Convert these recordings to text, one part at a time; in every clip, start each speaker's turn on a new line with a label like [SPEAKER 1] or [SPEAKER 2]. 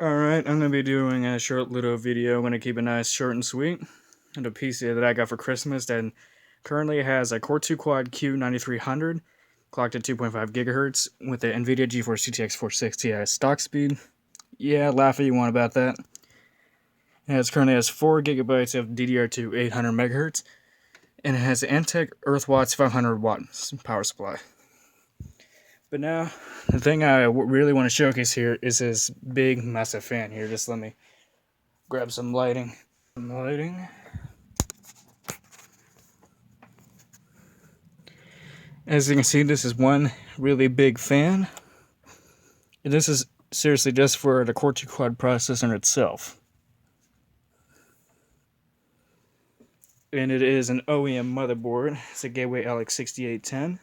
[SPEAKER 1] Alright, I'm going to be doing a short little video. I'm going to keep it nice, short and sweet. And a PC that I got for Christmas that currently has a Core 2 Quad Q9300, clocked at 2.5 gigahertz, with the NVIDIA GeForce GTX 460 at stock speed. Yeah, laugh if you want about that. And it currently has 4 gigabytes of DDR2 800 megahertz, and it has an Antec EarthWatts 500 watts power supply. But now, the thing I really want to showcase here is this big, massive fan here. Just let me grab some lighting. As you can see, this is one really big fan. And this is seriously just for the Core 2 Quad processor itself. And it is an OEM motherboard. It's a Gateway LX6810.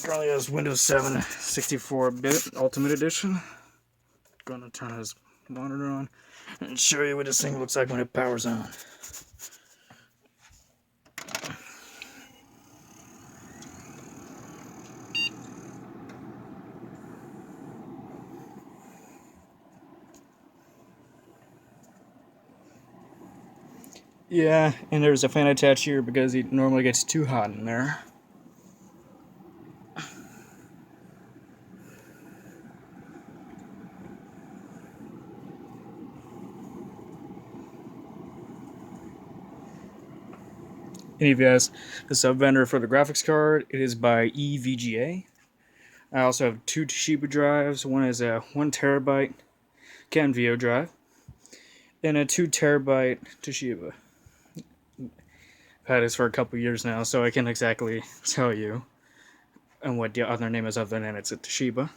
[SPEAKER 1] Currently has Windows 7 64-bit Ultimate Edition. Gonna turn his monitor on and show you what this thing looks like when it powers on. Yeah, and there's a fan attached here because it normally gets too hot in there. And if you ask the sub vendor for the graphics card, it is by EVGA. I also have 2 Toshiba drives. One is a 1TB CanVio drive, and a 2TB Toshiba. I've had this for a couple years now, so I can't exactly tell you and what the other name is other than it's a Toshiba.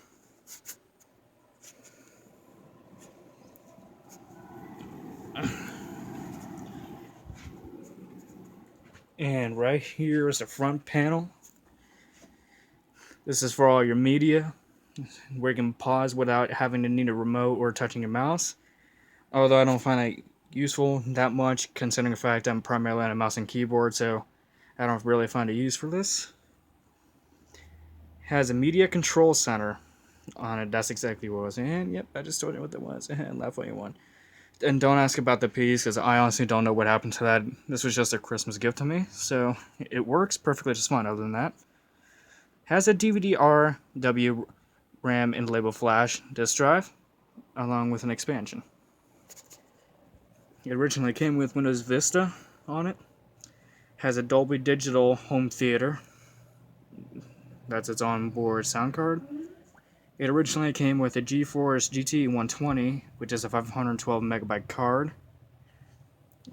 [SPEAKER 1] And right here is the front panel. This is for all your media, where you can pause without having to need a remote or touching your mouse. Although I don't find that useful that much, considering the fact I'm primarily on a mouse and keyboard, so I don't really find a use for this. Has a media control center on it. That's exactly what it was. And yep, I just told you what that was. And laugh what you want. And don't ask about the piece, because I honestly don't know what happened to that. This was just a Christmas gift to me, so it works perfectly just fine other than that. Has a DVD-RW RAM and label flash disk drive, along with an expansion. It originally came with Windows Vista on it. Has a Dolby Digital home theater. That's its onboard sound card. It originally came with a GeForce GT 120, which is a 512 megabyte card,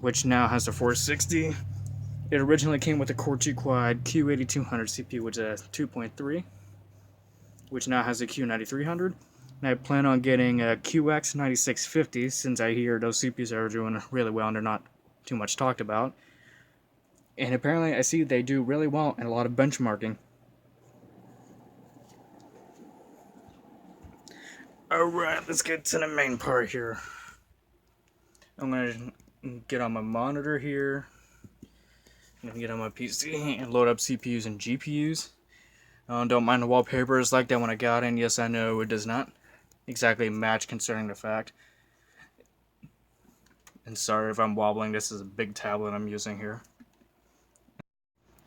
[SPEAKER 1] which now has a 460. It originally came with a Core 2 Quad Q8200 CPU, which is a 2.3, which now has a Q9300. And I plan on getting a QX9650, since I hear those CPUs are doing really well and they're not too much talked about. And apparently I see they do really well in a lot of benchmarking. Alright, let's get to the main part here. I'm going to get on my monitor here. I'm going to get on my PC and load up CPUs and GPUs. Don't mind the wallpapers like that when I got in. Yes, I know it does not exactly match, considering the fact. And sorry if I'm wobbling, this is a big tablet I'm using here.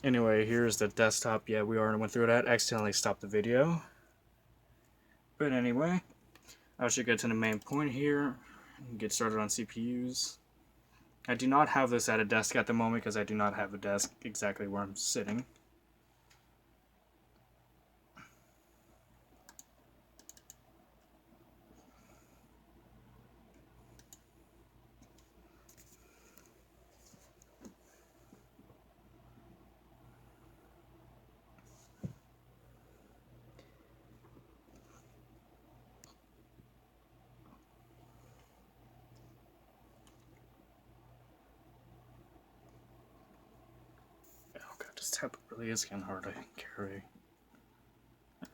[SPEAKER 1] Anyway, here's the desktop. Yeah, we already went through that. Accidentally stopped the video. But anyway, I should get to the main point here and get started on CPUs. I do not have this at a desk at the moment because I do not have a desk exactly where I'm sitting. Oh god, this tablet really is kind of hard to carry.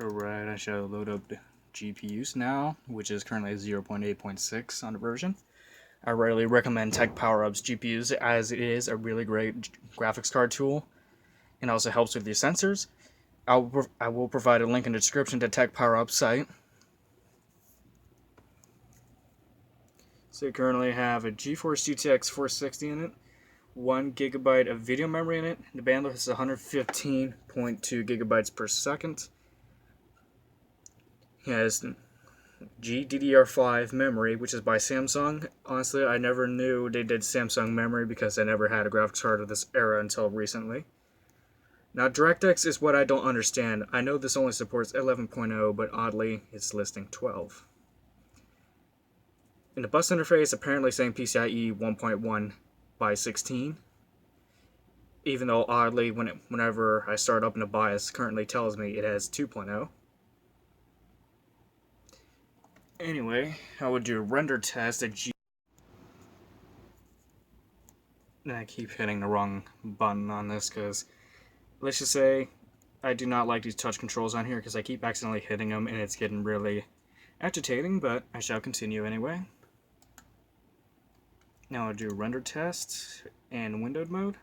[SPEAKER 1] Alright, I shall load up the GPUs now, which is currently 0.8.6 on the version. I rarely recommend Tech PowerUp's GPUs, as it is a really great graphics card tool and also helps with your sensors. I will provide a link in the description to Tech PowerUp's site. So you currently have a GeForce GTX 460 in it, 1 gigabyte of video memory in it. The bandwidth is 115.2 gigabytes per second. It has GDDR5 memory, which is by Samsung. Honestly, I never knew they did Samsung memory because I never had a graphics card of this era until recently. Now, DirectX is what I don't understand. I know this only supports 11.0, but oddly, it's listing 12. In the bus interface, apparently saying PCIe 1.1 by 16, even though oddly, whenever I start up in the BIOS, currently tells me it has 2.0. Anyway, I would do a render test at G. And I keep hitting the wrong button on this because, let's just say, I do not like these touch controls on here because I keep accidentally hitting them and it's getting really agitating, but I shall continue anyway. Now I'll do a render test in windowed mode.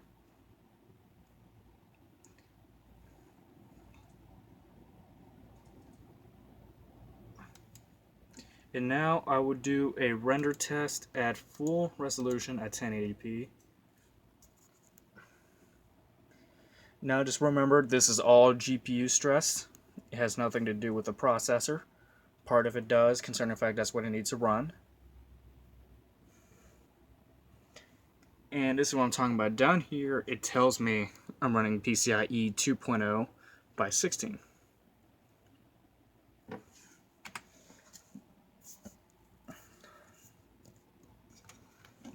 [SPEAKER 1] And now I would do a render test at full resolution at 1080p. Now just remember, this is all GPU stress. It has nothing to do with the processor. Part of it does, concerning the fact that's what it needs to run. And this is what I'm talking about. Down here, it tells me I'm running PCIe 2.0 by 16.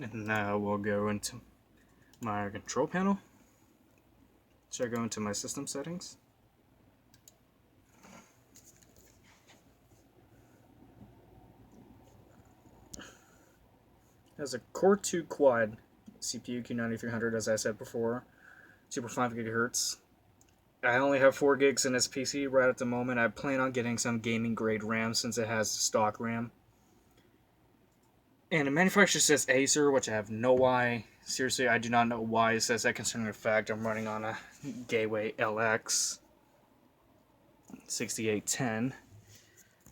[SPEAKER 1] And now we'll go into my control panel. So I go into my system settings. It has a Core 2 Quad CPU Q9300, as I said before, Super 5 GHz. I only have 4 gigs in this PC right at the moment. I plan on getting some gaming grade RAM since it has stock RAM. And the manufacturer says Acer, which I have no why. Seriously, I do not know why it says that, considering the fact I'm running on a Gateway LX 6810.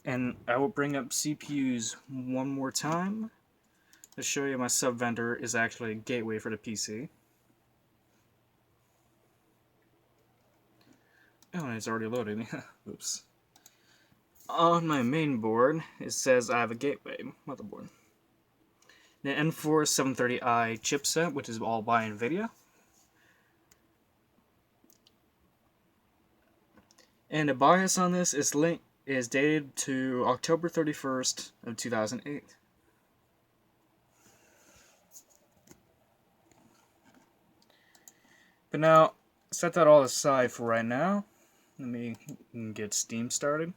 [SPEAKER 1] And I will bring up CPUs one more time to show you my sub vendor is actually a Gateway for the PC. Oh, and it's already loading. Oops. On my main board, it says I have a Gateway motherboard. The N4 730i chipset, which is all by NVIDIA. And the BIOS on this is dated to October 31st of 2008. But now, set that all aside for right now. Let me get Steam started.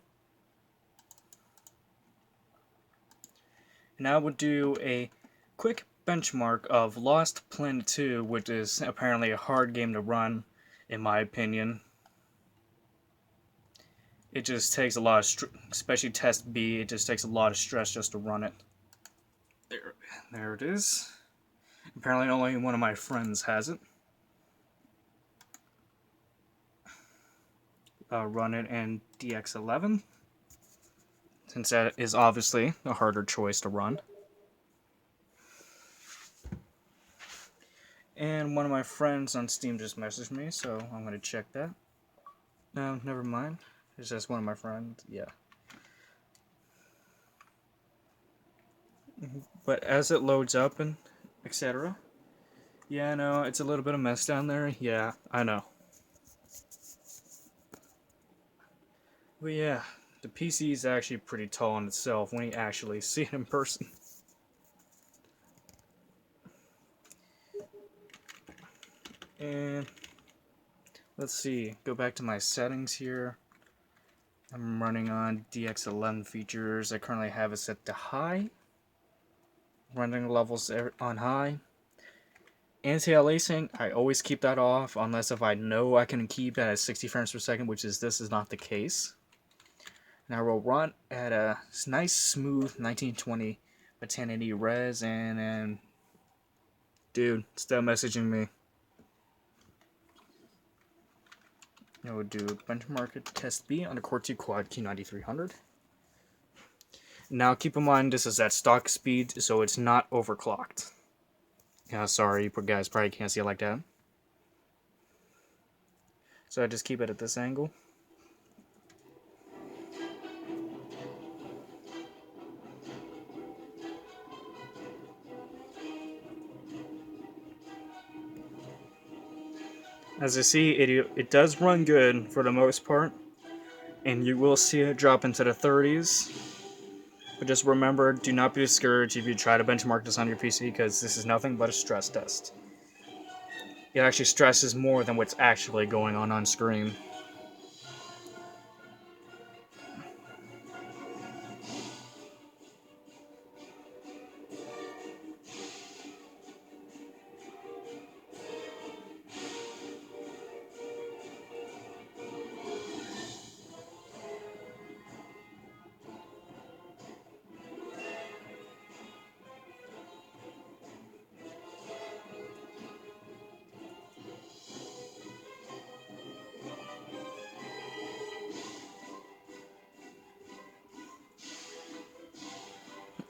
[SPEAKER 1] And I would do a quick benchmark of Lost Planet 2, which is apparently a hard game to run, in my opinion. It just takes a lot of, especially Test B, it just takes a lot of stress just to run it. There it is. Apparently only one of my friends has it. Run it in DX11, since that is obviously a harder choice to run. And one of my friends on Steam just messaged me, so I'm going to check that. No, never mind. It's just one of my friends, yeah. But as it loads up and etc. Yeah, I know, it's a little bit of mess down there. Yeah, I know. But yeah, the PC is actually pretty tall in itself when you actually see it in person. And let's see, go back to my settings here. I'm running on DX11 features. I currently have it set to high. Rendering levels on high. Anti-aliasing, I always keep that off unless if I know I can keep that at 60 frames per second, which is this is not the case. And I will run at a nice smooth 1920 by 1080 res, and dude, still messaging me. I would do benchmark test B on a Core 2 Quad Q9300. Now keep in mind this is at stock speed, so it's not overclocked. Yeah, sorry, you guys probably can't see it like that. So I just keep it at this angle. As you see, it does run good for the most part, and you will see it drop into the 30s. But just remember, do not be discouraged if you try to benchmark this on your PC, because this is nothing but a stress test. It actually stresses more than what's actually going on screen.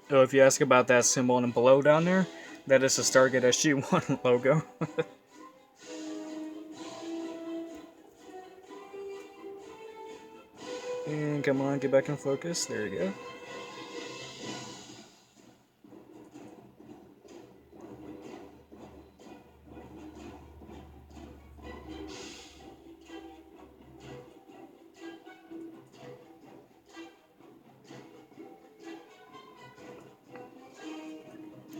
[SPEAKER 1] So if you ask about that symbol and below down there, that is the Stargate SG-1 logo. And come on, get back in focus. There you go.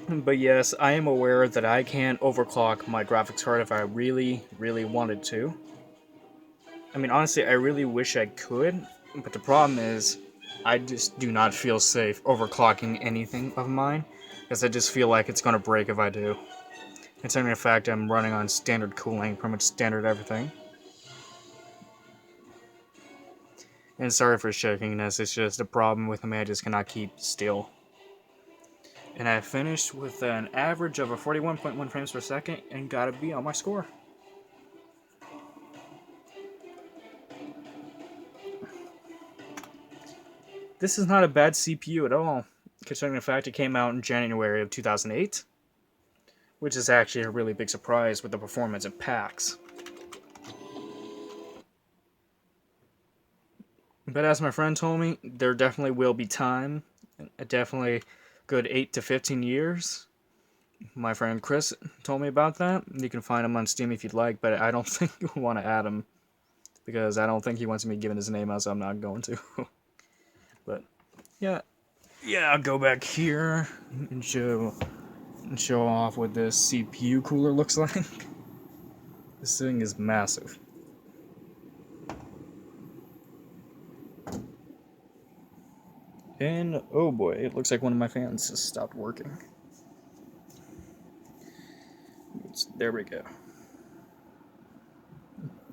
[SPEAKER 1] But yes, I am aware that I can overclock my graphics card if I really, really wanted to. I mean, honestly, I really wish I could, but the problem is, I just do not feel safe overclocking anything of mine, because I just feel like it's going to break if I do. Considering the fact I'm running on standard cooling, pretty much standard everything. And sorry for shakiness, it's just a problem with me, I just cannot keep still. And I finished with an average of a 41.1 frames per second and got a B on my score. This is not a bad CPU at all, considering the fact it came out in January of 2008, which is actually a really big surprise with the performance it packs. But as my friend told me, there definitely will be time, definitely good 8 to 15 years. My friend Chris told me about that. You can find him on Steam if you'd like, but I don't think you want to add him, because I don't think he wants me giving his name out, so I'm not going to. But yeah, I'll go back here and show off what this CPU cooler looks like. This thing is massive. And oh boy, it looks like one of my fans just stopped working. There we go.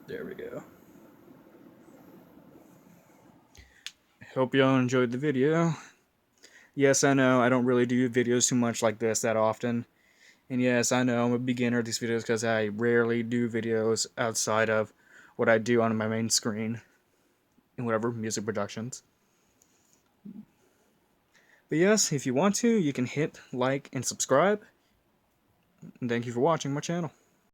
[SPEAKER 1] There we go. Hope y'all enjoyed the video. Yes, I know I don't really do videos too much like this that often. And yes, I know I'm a beginner at these videos because I rarely do videos outside of what I do on my main screen in whatever music productions. But yes, if you want to, you can hit like and subscribe. And thank you for watching my channel.